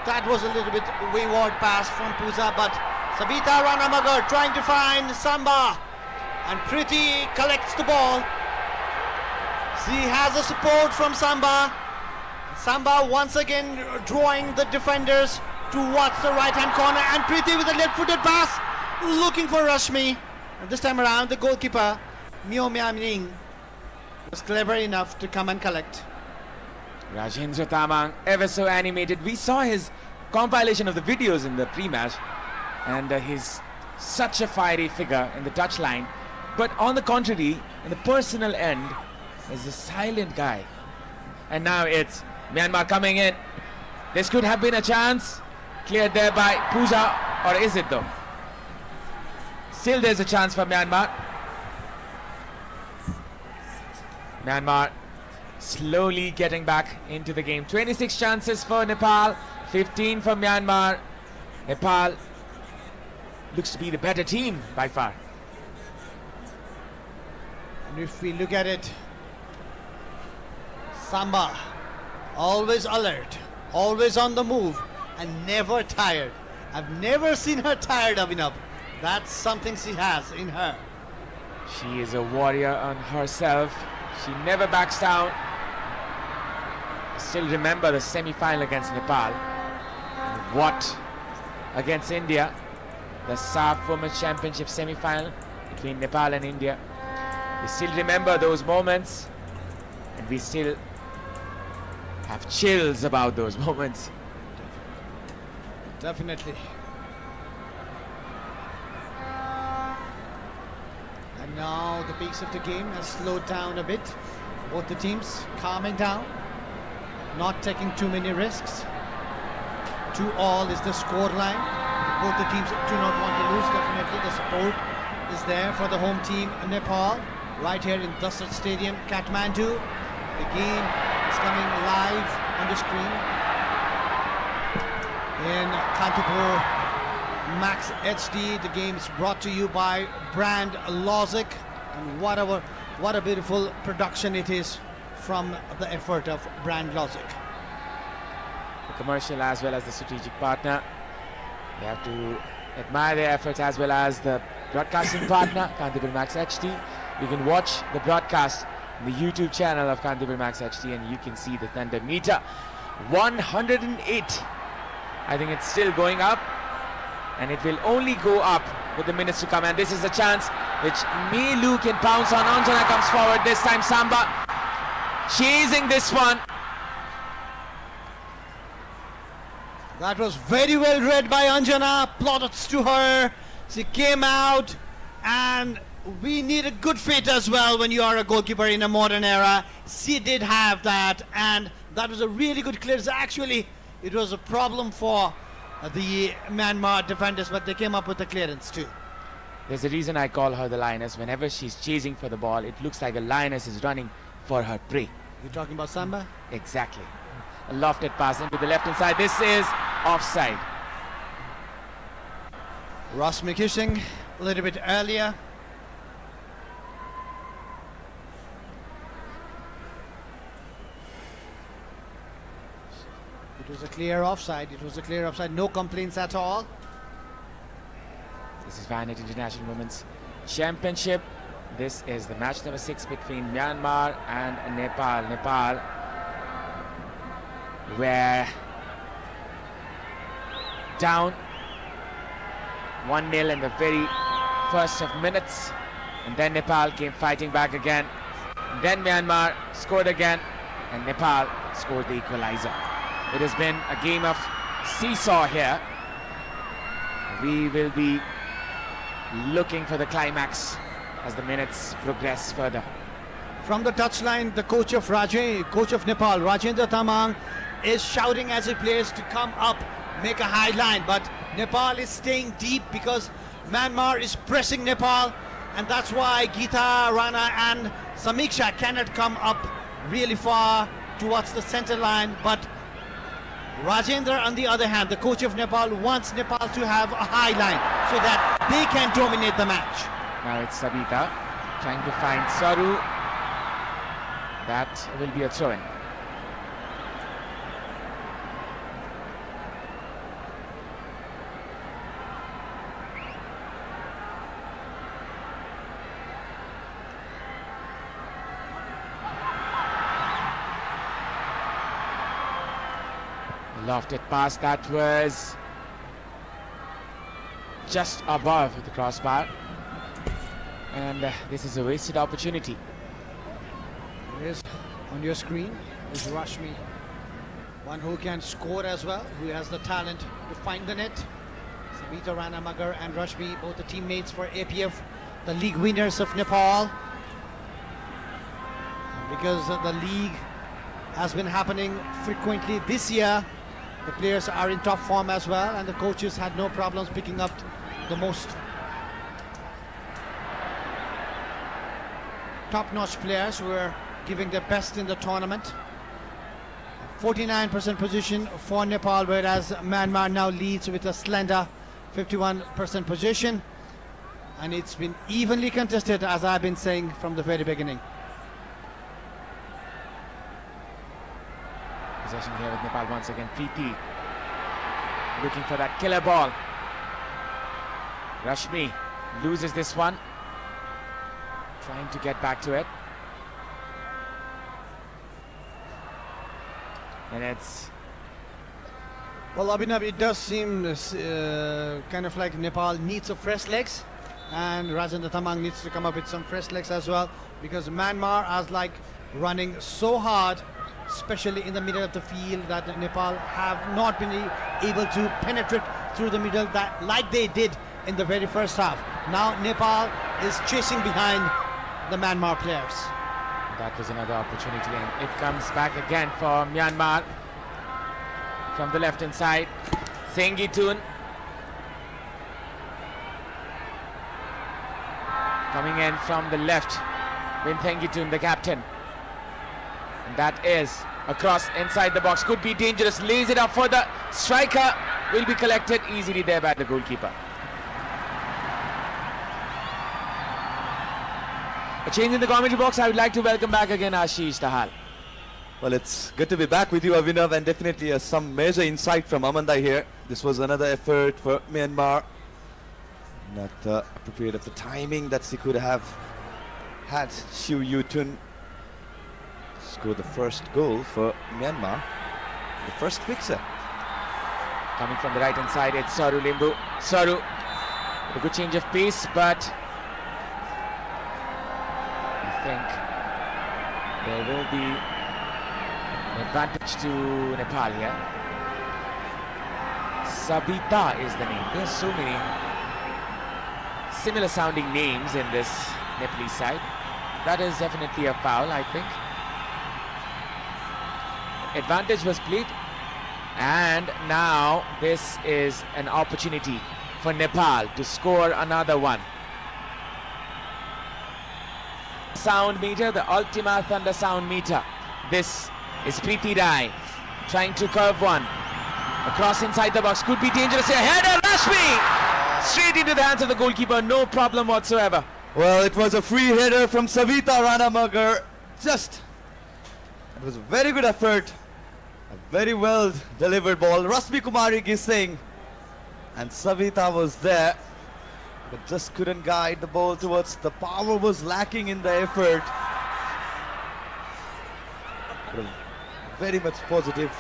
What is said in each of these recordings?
That was a little bit wayward pass from Puja, but Sabita Ranamagar trying to find Samba, and Priti collects the ball. She has a support from Samba. Samba once again drawing the defenders towards the right hand corner, and Priti with a left-footed pass looking for Rashmi. And this time around the goalkeeper Myo Myaning was clever enough to come and collect. Rajendra Tamang, ever so animated. We saw his compilation of the videos in the pre-match, and he's such a fiery figure in the touchline. But on the contrary, in the personal end, is a silent guy. And now it's Myanmar coming in. This could have been a chance. Cleared there by Puja, or is it though? Still there's a chance for Myanmar. Myanmar slowly getting back into the game. 26 chances for Nepal, 15 for Myanmar. Nepal looks to be the better team by far. And if we look at it, Samba, always alert, always on the move, and never tired. I've never seen her tired, Abhinav. That's something she has in her. She is a warrior on herself. She never backs down. I still remember the semi-final against Nepal. And what against India? The SAF Women's Championship semi-final between Nepal and India. We still remember those moments, and we still have chills about those moments. Definitely. And now the pace of the game has slowed down a bit. Both the teams calming down, not taking too many risks. 2-all is the score line. Both the teams do not want to lose. Definitely the support is there for the home team Nepal, right here in Dasrat Stadium, Kathmandu. The game is coming live on the screen in Kantipur Max HD. The game is brought to you by Brand Logic, and what a beautiful production it is from the effort of Brand Logic. The commercial as well as the strategic partner. We have to admire their efforts as well as the broadcasting partner, Kantipur Max HD. You can watch the broadcast on the YouTube channel of Kantipur Max HD, and you can see the Thunder meter. 108. I think it's still going up, and it will only go up with the minutes to come. And this is a chance which Melu can pounce on. Anjana comes forward. This time Samba chasing this one. That was very well read by Anjana. Plaudits to her. She came out, and we need a good fit as well when you are a goalkeeper in a modern era. She did have that, and that was a really good clearance. Actually, it was a problem for the Myanmar defenders, but they came up with the clearance too. There's a reason I call her the lioness. Whenever she's chasing for the ball, it looks like a lioness is running for her prey. You're talking about Samba? Exactly. A lofted pass into the left hand side. This is offside. Rashmi kissing a little bit earlier. It was a clear offside. It was a clear offside. No complaints at all. This is Vianet International Women's Championship. This is the match number 6 between Myanmar and Nepal. Nepal, were down 1-0 in the very first of minutes, and then Nepal came fighting back again. And then Myanmar scored again, and Nepal scored the equalizer. It has been a game of seesaw here. We will be looking for the climax as the minutes progress further. From the touchline, the coach of Nepal, Rajendra Tamang, is shouting as he plays to come up, make a high line, but Nepal is staying deep because Myanmar is pressing Nepal, and that's why Geeta, Rana and Samiksha cannot come up really far towards the center line. But Rajendra, on the other hand, the coach of Nepal, wants Nepal to have a high line so that they can dominate the match. Now it's Sabita trying to find Saru. That will be a throw-in. Lofted pass that was just above the crossbar, and this is a wasted opportunity. It is on your screen is Rashmi, one who can score as well, who has the talent to find the net. Sabita Ranamagar and Rashmi, both the teammates for APF, the league winners of Nepal. Because the league has been happening frequently this year, the players are in top form as well, and the coaches had no problems picking up the most top-notch players who are giving their best in the tournament. 49% position for Nepal, whereas Myanmar now leads with a slender 51% position, and it's been evenly contested, as I've been saying from the very beginning. Possession here with Nepal once again. Preeti looking for that killer ball. Rashmi loses this one, trying to get back to it, and it's well, Abhinav, it does seem kind of like Nepal needs some fresh legs, and Rajendra Tamang needs to come up with some fresh legs as well, because Myanmar is like running so hard, especially in the middle of the field, that Nepal have not been able to penetrate through the middle that like they did in the very first half. Now Nepal is chasing behind the Myanmar players. That was another opportunity, and it comes back again for Myanmar from the left hand side. Sengitun coming in from the left. Bin Thengitun, the captain. And that is across inside the box. Could be dangerous. Lays it up for the striker. Will be collected easily there by the goalkeeper. A change in the commentary box. I would like to welcome back again Ashish Tahal. Well, it's good to be back with you, Avinav, and definitely some major insight from Amanda here. This was another effort for Myanmar. Not appropriate of the timing that she could have had. Siu Yutun scored the first goal for Myanmar, the first fixer. Coming from the right hand side, it's Saru Limbu. Saru, a good change of pace, but I think there will be an advantage to Nepal here. Sabita is the name. There's so many similar sounding names in this Nepalese side. That is definitely a foul, I think. Advantage was played, and now this is an opportunity for Nepal to score another one. Sound meter, the Ultima Thunder sound meter. This is Preeti Rai trying to curve one across inside the box. Could be dangerous here. Header, Rashmi straight into the hands of the goalkeeper. No problem whatsoever. Well, it was a free header from Savita Ranamagar. It was a very good effort, a very well delivered ball. Rasmi Kumari Gising and Savita was there, but just couldn't guide the ball towards. The power was lacking in the effort. But a very much positive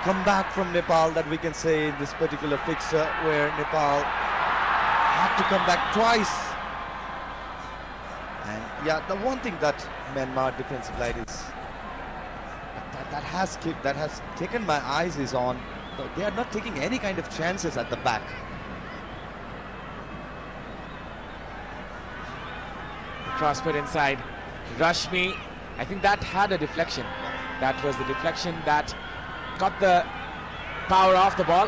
comeback from Nepal that we can say in this particular fixture, where Nepal had to come back twice. And yeah, the one thing that Myanmar defensive line is that has taken my eyes is on, they are not taking any kind of chances at the back. Cross put inside. Rashmi, I think that had a deflection. That was the deflection that got the power off the ball.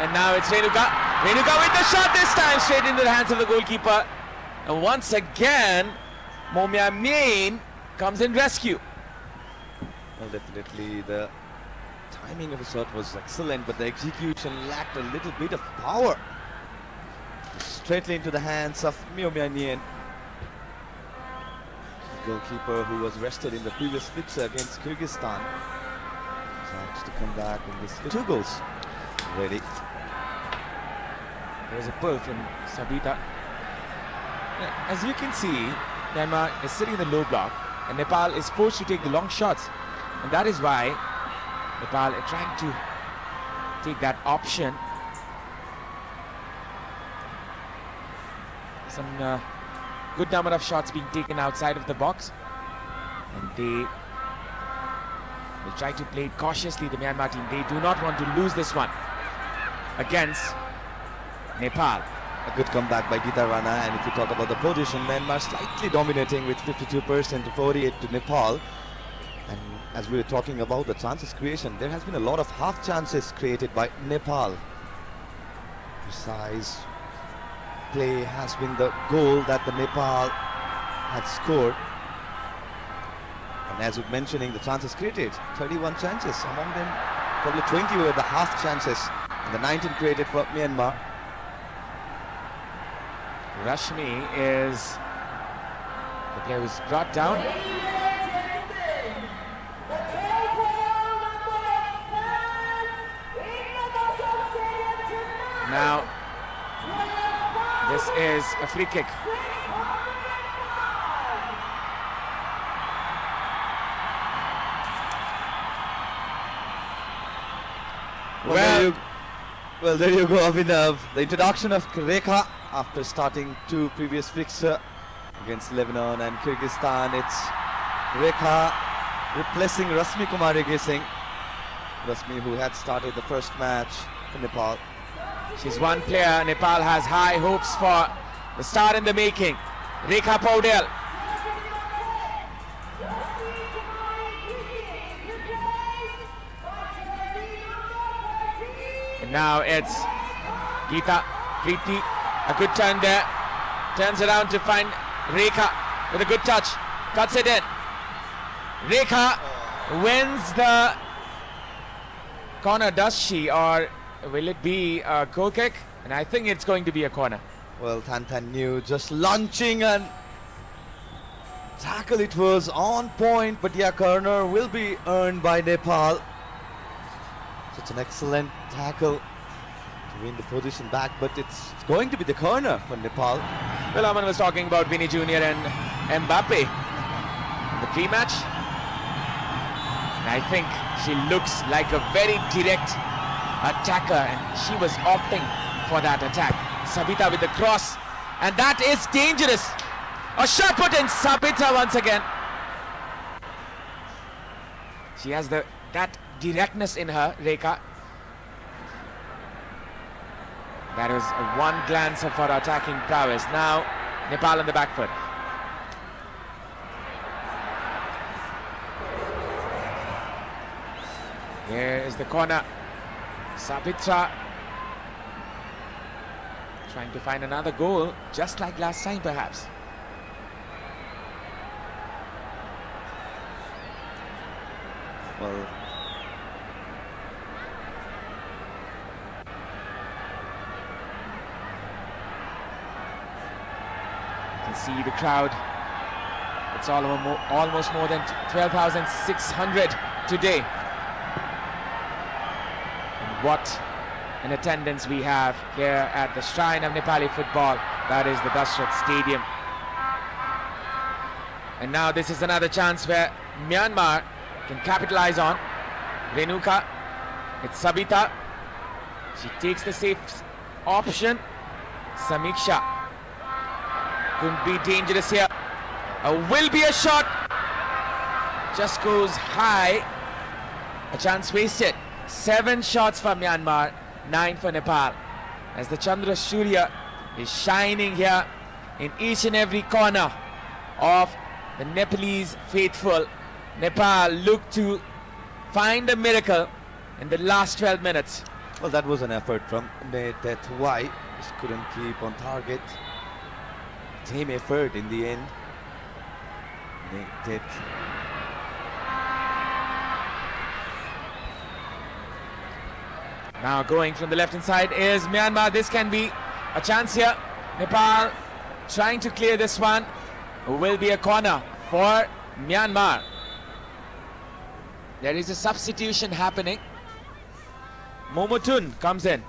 And now it's Renuka. Renuka with the shot this time, straight into the hands of the goalkeeper. And once again, Momia Main comes in rescue. Well, definitely the timing of the shot was excellent, but the execution lacked a little bit of power. Straightly into the hands of Momia Main, the goalkeeper who was rested in the previous fixture against Kyrgyzstan. Tries to come back in this 2 goals ready. There's a pull from Sabita. As you can see, Myanmar is sitting in the low block and Nepal is forced to take the long shots, and that is why Nepal trying to take that option. Some good number of shots being taken outside of the box, and they will try to play it cautiously. The Myanmar team, they do not want to lose this one against Nepal. A good comeback by Geeta Rana, and if you talk about the position, Myanmar slightly dominating with 52% to 48 to Nepal. And as we were talking about the chances creation, there has been a lot of half chances created by Nepal. Precise play has been the goal that the Nepal had scored. And as you're mentioning, the chances created, 31 chances, among them probably 20 were the half chances, and the 19 created for Myanmar. Rashmi is the player who's brought down. Now, this is a free kick. Well, there you go, Abhinav. The introduction of Rekha after starting two previous fixtures against Lebanon and Kyrgyzstan. It's Rekha replacing Rasmi Kumari Gising. Rasmi, who had started the first match for Nepal. She's one player Nepal has high hopes for. The star in the making, Rekha Paudel. And now it's Geeta Preeti. A good turn there. Turns around to find Rekha with a good touch. Cuts it in. Rekha wins the corner, does she? Or will it be a goal kick? And I think it's going to be a corner. Well, Tan Tan New just launching and tackle. It was on point, but yeah, corner will be earned by Nepal. Such an excellent tackle to win the position back, but it's going to be the corner for Nepal. Well, Aman was talking about Vinny Jr. and Mbappe in the pre-match. And I think she looks like a very direct attacker, and she was opting for that attack. Sabita with the cross, and that is dangerous. A shot put in. Sabita once again. She has that directness in her, Rekha. That was one glance of her attacking prowess. Now Nepal on the back foot. Here is the corner. Sabitra trying to find another goal, just like last time perhaps. Well, you can see the crowd. It's almost more than 12,600 today. And what an attendance we have here at the shrine of Nepali football, that is the Dashrath Stadium. And now this is another chance where Myanmar can capitalize on. Renuka, it's Sabita. She takes the safe option. Samiksha couldn't be dangerous here. Will be a shot. Just goes high. A chance wasted. 7 shots for Myanmar, 9 for Nepal. As the Chandra Surya is shining here in each and every corner of the Nepalese faithful. Nepal look to find a miracle in the last 12 minutes. well, that was an effort from Netet Wai. Just couldn't keep on target. Team effort in the end. Netet. Now going from the left-hand side is Myanmar. This can be a chance here. Nepal trying to clear this one. Will be a corner for Myanmar. There is a substitution happening. Momotun comes in.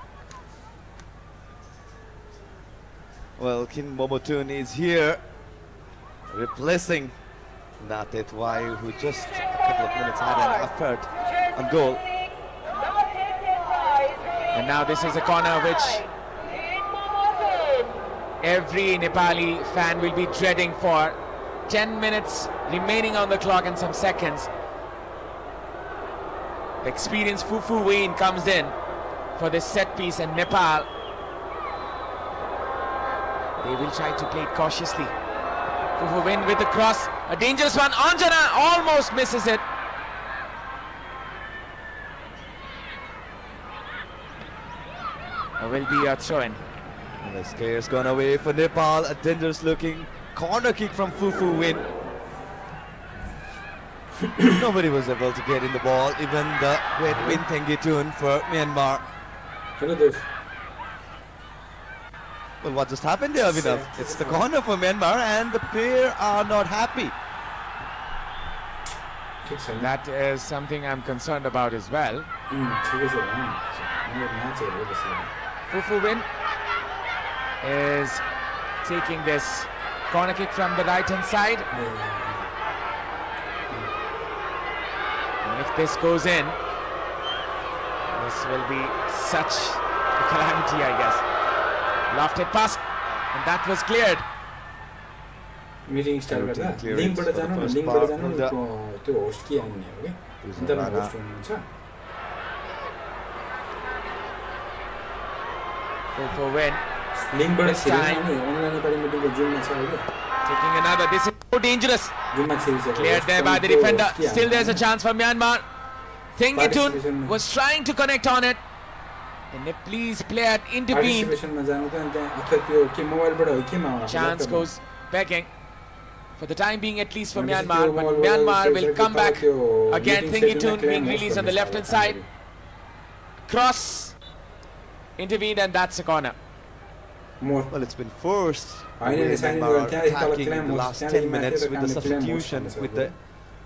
Well, Kin Momotun is here, replacing Natet Wai, who just a couple of minutes had an effort on goal. And now this is a corner which every Nepali fan will be dreading for. 10 minutes remaining on the clock and some seconds. The experienced Fufu Wayne comes in for this set piece, and Nepal, they will try to play it cautiously. Fufu Wayne with the cross, a dangerous one. Anjana almost misses it. It will be a throw-in. The scare's gone away for Nepal. A dangerous looking corner kick from Fufu Win. Nobody was able to get in the ball, even the great Win Thengitun for Myanmar. Well, what just happened there, Abhinav? It's the corner for Myanmar and the pair are not happy. That is something I'm concerned about as well. Fufu Win is taking this corner kick from the right hand side. And if this goes in, this will be such a calamity, I guess. Lofted pass, and that was cleared. Meeting start गर्दा लिंकबाट जानु न लिंकबाट जानु न त्यो host के आउने हो के इन्टरनेट होस्ट हुनुहुन्छ Fufu Win लिंकबाट छिर्नु नि अनलाइन नेपाली मिटिङको जुममा छ अहिले taking another. This is so dangerous. जुममा छिरिसक्यो Cleared there by the defender. Still there's a chance for Myanmar. Thengitun was trying to connect on it. The Nepalese player intervened. पार्टिसिपेसनमा जानु त अन्त अथवा त्यो के मोबाइलबाट हो केमा हो Chance goes begging. For the time being, at least for Myanmar, but Myanmar will come back again. Thengitun being released on the left hand side. Cross intervened, and that's a corner. Well, it's been forced. I know, Myanmar it's attacking in the last 10 minutes with the substitution, with the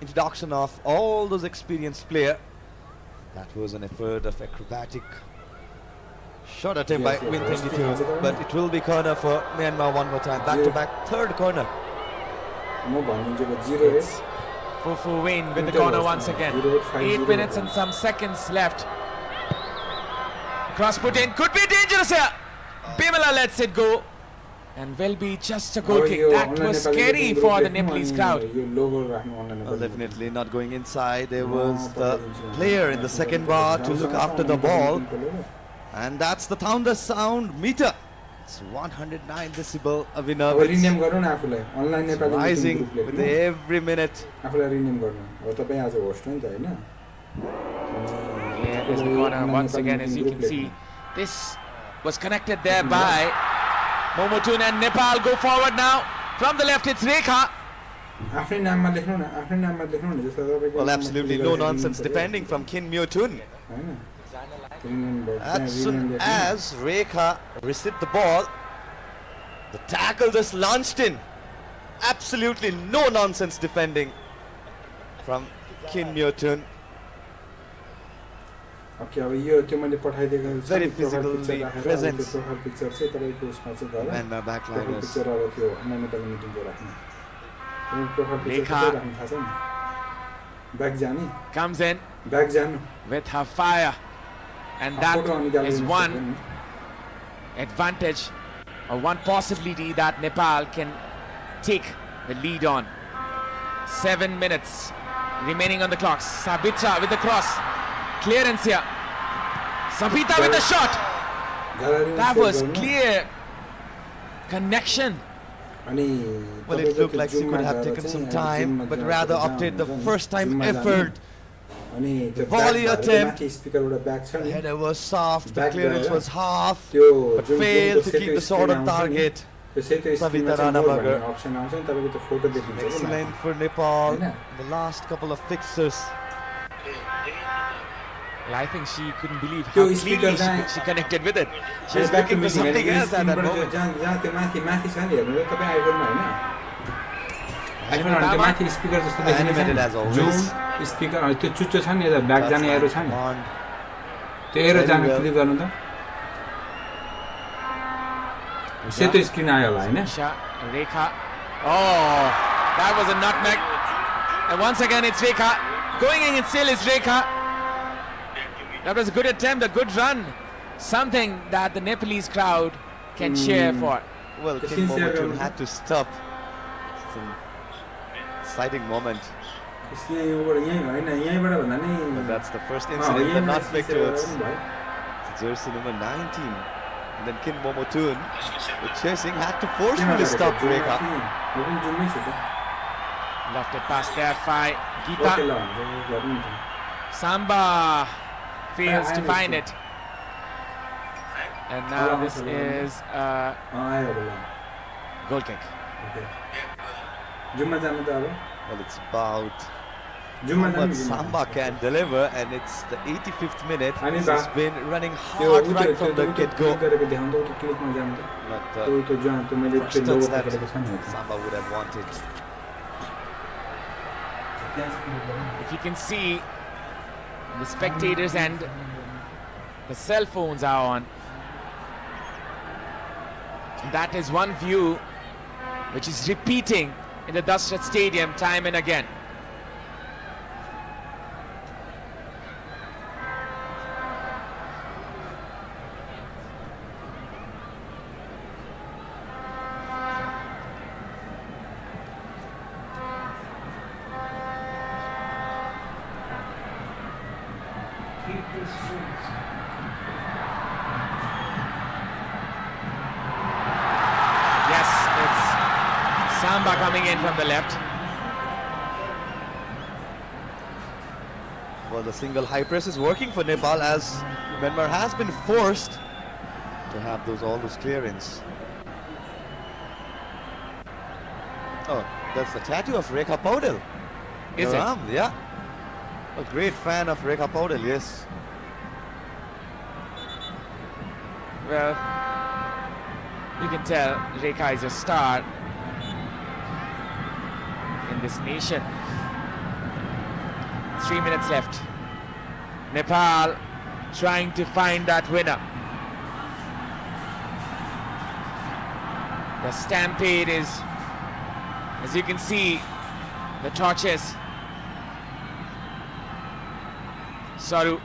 introduction of all those experienced players. That was an effort of acrobatic shot attempt by Win Thengitun, but it will be corner for Myanmar one more time. Back to back, third corner. It's Fufu Wayne with the corner once again. 8 minutes and some seconds left. Cross put in, could be dangerous here. Bimala lets it go, and will be just a goal kick. That was scary for the Nepalese crowd. Well, definitely not going inside. There was the player in the second bar to look after the ball, and that's the thunder sound meter. It's 109 decibel. Avinav, it's rising with every minute. Here is the corner once again, as you can see. This was connected there by Momotun, and Nepal go forward now. From the left, it's Rekha. Well, absolutely no nonsense defending from Kin Myotun. As soon as Rekha received the ball, the tackle just launched in. Absolutely no nonsense defending from Kin Myotun. Very physically present. Myanmar backliners. Rekha comes in with her fire, and that is one advantage or one possibility that Nepal can take the lead on. 7 minutes remaining on the clock. Sabitra with the cross. Clearance here. Sabita with the shot. That was clear connection. Well, it looked like she could have taken some time, but rather opted the first time effort. The volley attempt, the header was soft, the clearance was half, but failed to keep the shot on target. Savita Ranabagar. Excellent for Nepal. The last couple of fixtures. Well, I think she couldn't believe how cleanly she connected with it. She was looking for something else at that moment. Animated as always. Speaker त्यो चुच्चो छ नि यता back जाने arrow छ नि त्यो arrow जाने click गर्नु त सेतो स्क्रिन आयो होला हैन Rekha. Oh, that was a nutmeg. And once again it's Rekha. Going in still is Rekha. That was a good attempt, a good run something that the Nepalese crowd can cheer for. Well, King Momotun had to stop. It's an exciting moment. But that's the first incident, the nutmeg towards jersey number 19. And then Kin Momotun, the chasing, had to forcefully stop Rekha. Lofted pass there by Geeta. Samba fails to find it. And now this is a goal kick. Well, it's about what Samba can deliver, and it's the 85th minute. He's been running hard right from the get-go. But first touch that Samba would have wanted. If you can see, the spectators and the cell phones are on. That is one view which is repeating in the Dashrath Stadium time and again. Samba coming in from the left. Well, the single high press is working for Nepal, as Myanmar has been forced to have all those clearance. Oh, that's the tattoo of Rekha Paudel. Is it? Yeah. A great fan of Rekha Paudel, yes. Well, you can tell Rekha is a star in this nation. 3 minutes left. Nepal trying to find that winner. The stampede is, as you can see, the torches. Saru,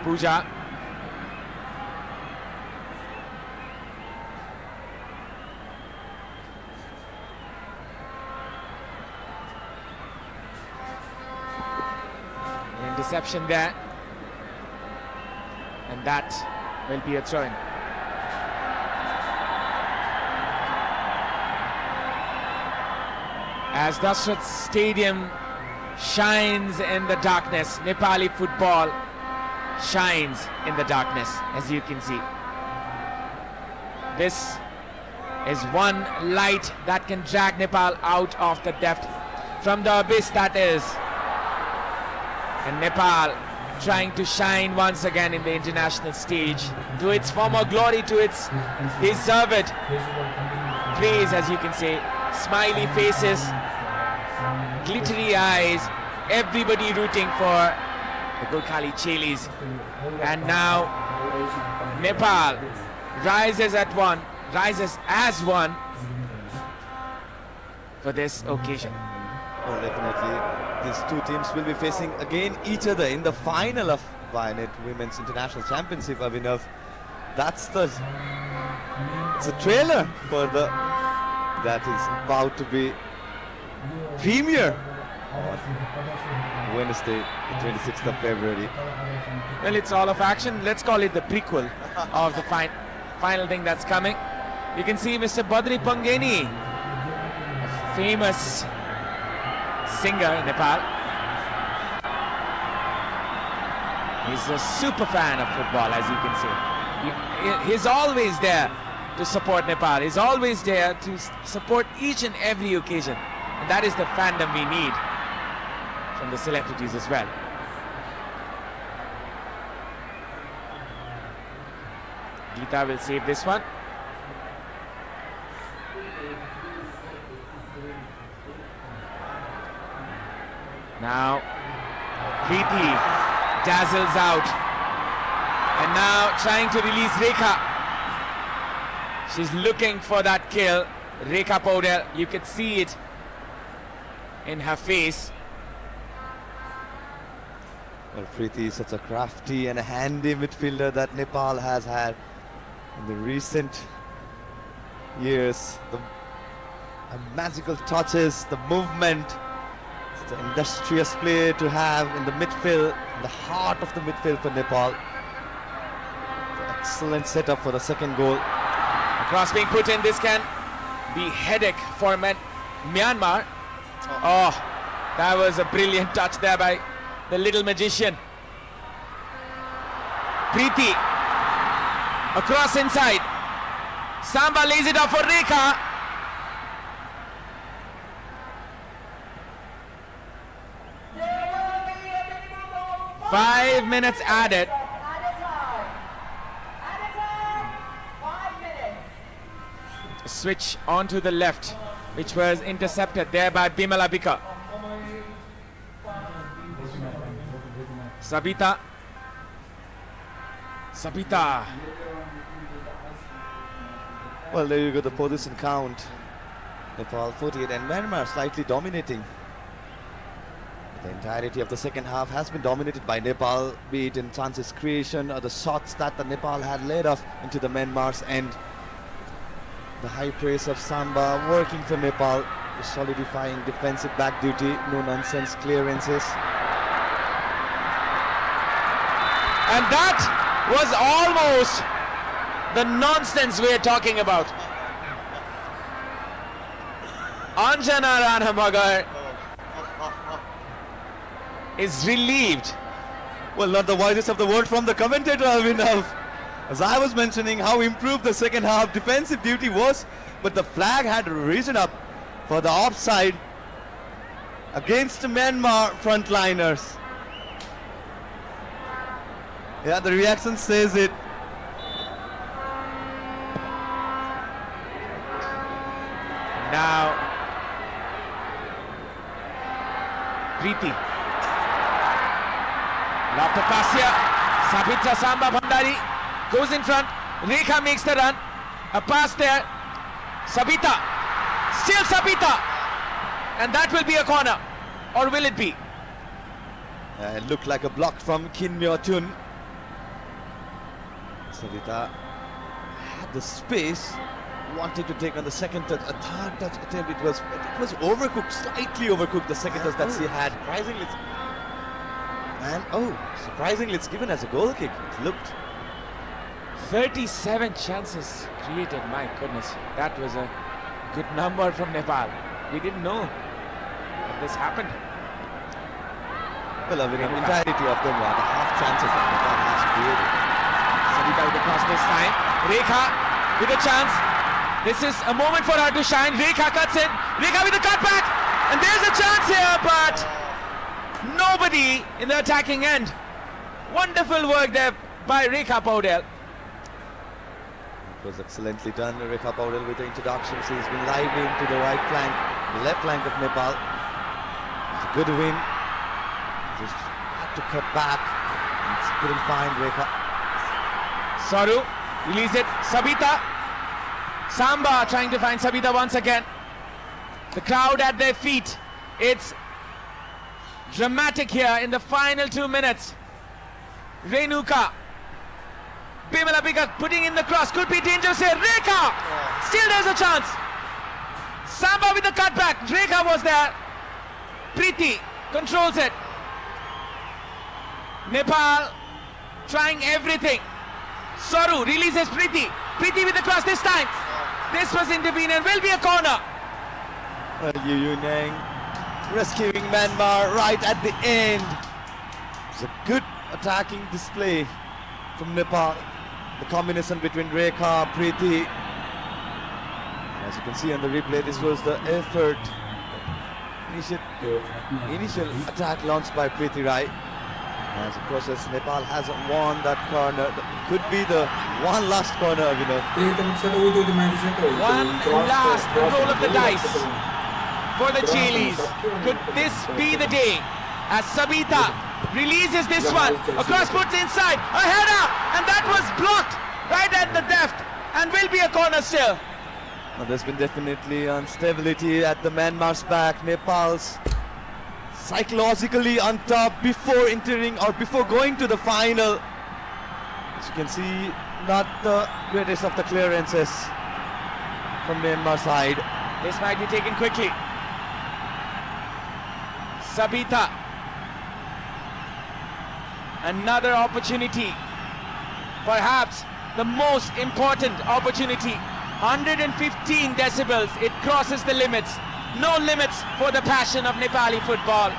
Pooja, interception there, and that will be a throw-in. As Dashrath Stadium shines in the darkness, Nepali football shines in the darkness, as you can see. This is one light that can drag Nepal out of the depth, from the abyss that is. And Nepal trying to shine once again in the international stage, to its former glory, to its deserved praise, as you can say. Smiley faces, glittery eyes, everybody rooting for the Gorkhali Chelis. And now Nepal rises as one for this occasion. Well, definitely these two teams will be facing again each other in the final of Vianet Women's International Championship, Abhinav. It's a trailer for that is about to be premiere on Wednesday, the 26th of February. Well, it's all of action. Let's call it the prequel of the final thing that's coming. You can see Mr. Badri Pangeni, a famous singer in Nepal. He's a super fan of football, as you can see. He's always there to support Nepal. He's always there to support each and every occasion. And that is the fandom we need from the celebrities as well. Geeta will save this one. Now Preeti dazzles out, and now trying to release Rekha. She's looking for that kill. Rekha Paudel, you can see it in her face. Well, Preeti is such a crafty and a handy midfielder that Nepal has had in the recent years. The magical touches, the movement, it's the industrious play to have in the midfield, in the heart of the midfield for Nepal. The excellent setup for the second goal. A cross being put in, this can be headache for Myanmar. Oh, that was a brilliant touch there by the little magician. Preeti, across inside. Samba lays it off for Rekha. Five minutes added. Switch onto the left, which was intercepted there by Bimalapika. Sabita. Well, there you go, the position count. Nepal 48 and Myanmar slightly dominating. The entirety of the second half has been dominated by Nepal, be it in chances creation or the shots that the Nepal had laid off into the Myanmar's end. The high press of Samba working for Nepal, solidifying defensive back duty, no nonsense clearances. And that was almost the nonsense we're talking about. Anjana Ranamagar is relieved. Well, not the wisest of the word from the commentator, Avinav. As I was mentioning how improved the second half defensive duty was, but the flag had risen up for the offside against the Myanmar frontliners. Yeah, the reaction says it. Now, Preeti. Lofted pass here. Sabita Samba Bhandari goes in front. Rekha makes the run. A pass there. Sabita. Still Sabita. And that will be a corner. Or will it be? It looked like a block from Kin Myo Tun. Sabita had the space, wanted to take on the second touch, a third touch attempt. It was overcooked, slightly overcooked, the second touch that she had. Surprisingly it's given as a goal kick. It looked 37 chances created. My goodness, that was a good number from Nepal. We didn't know that this happened. well, I mean, the entirety of them are the half chances that Nepal has created. Sabita with the cross this time. Rekha with a chance. This is a moment for her to shine. Rekha cuts in. Rekha with the cutback. And there's a chance here, but nobody in the attacking end. Wonderful work there by Rekha Paudel. It was excellently done. Rekha Paudel with the introduction. She's been lively into the right flank, the left flank of Nepal. It's a good win. Just had to cut back and couldn't find Rekha. Saru, release it. Sabita. Samba trying to find Sabita once again. The crowd at their feet. It's dramatic here in the final 2 minutes. Renuka. Bimalapika putting in the cross. Could be dangerous here. Rekha! Still there's a chance. Samba with the cutback. Rekha was there. Preeti controls it. Nepal trying everything. Saru releases Preeti. Preeti with the cross this time. This was intervened and will be a corner. Yu Nang rescuing Myanmar right at the end. It's a good attacking display from Nepal. The combination between Rekha, Preeti. As you can see on the replay, this was the effort. Initial attack launched by Preeti Rai. As of course, as Nepal hasn't won that corner, it could be the one last corner, you know. One last roll of the dice for the Chilis. Could this be the day as Sabita releases this one? Across puts inside, a header, and that was blocked right at the depth and will be a corner still. Now, there's been definitely instability at the Myanmar's back. Nepal's psychologically on top before entering or before going to the final. As you can see, not the greatest of the clearances from Myanmar side. This might be taken quickly. Sabita. Another opportunity. Perhaps the most important opportunity. 115 decibels. It crosses the limits. No limits for the passion of Nepali football.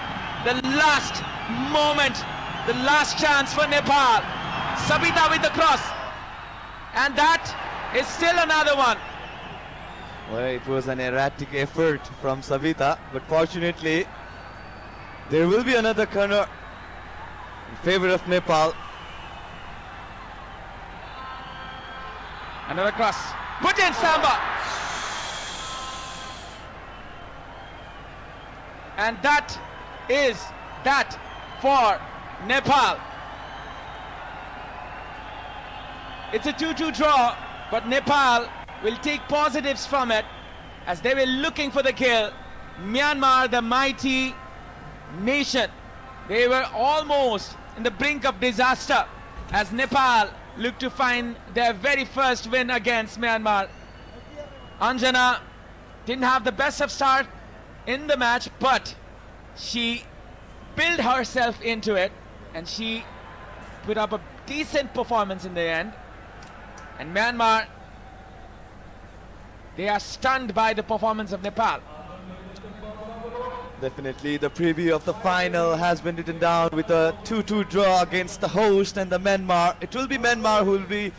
The last moment, the last chance for Nepal. Sabita with the cross. And that is still another one. Well, it was an erratic effort from Sabita, but fortunately, there will be another corner in favor of Nepal. Another cross. Put in Samba. And that is that for Nepal. It's a 2-2 draw, but Nepal will take positives from it as they were looking for the kill. Myanmar, the mighty nation, they were almost in the brink of disaster as Nepal looked to find their very first win against Myanmar. Anjana didn't have the best of start in the match, but she built herself into it and she put up a decent performance in the end. And Myanmar, they are stunned by the performance of Nepal. Definitely, the preview of the final has been written down with a 2-2 draw against the host and the Myanmar. It will be Myanmar who will be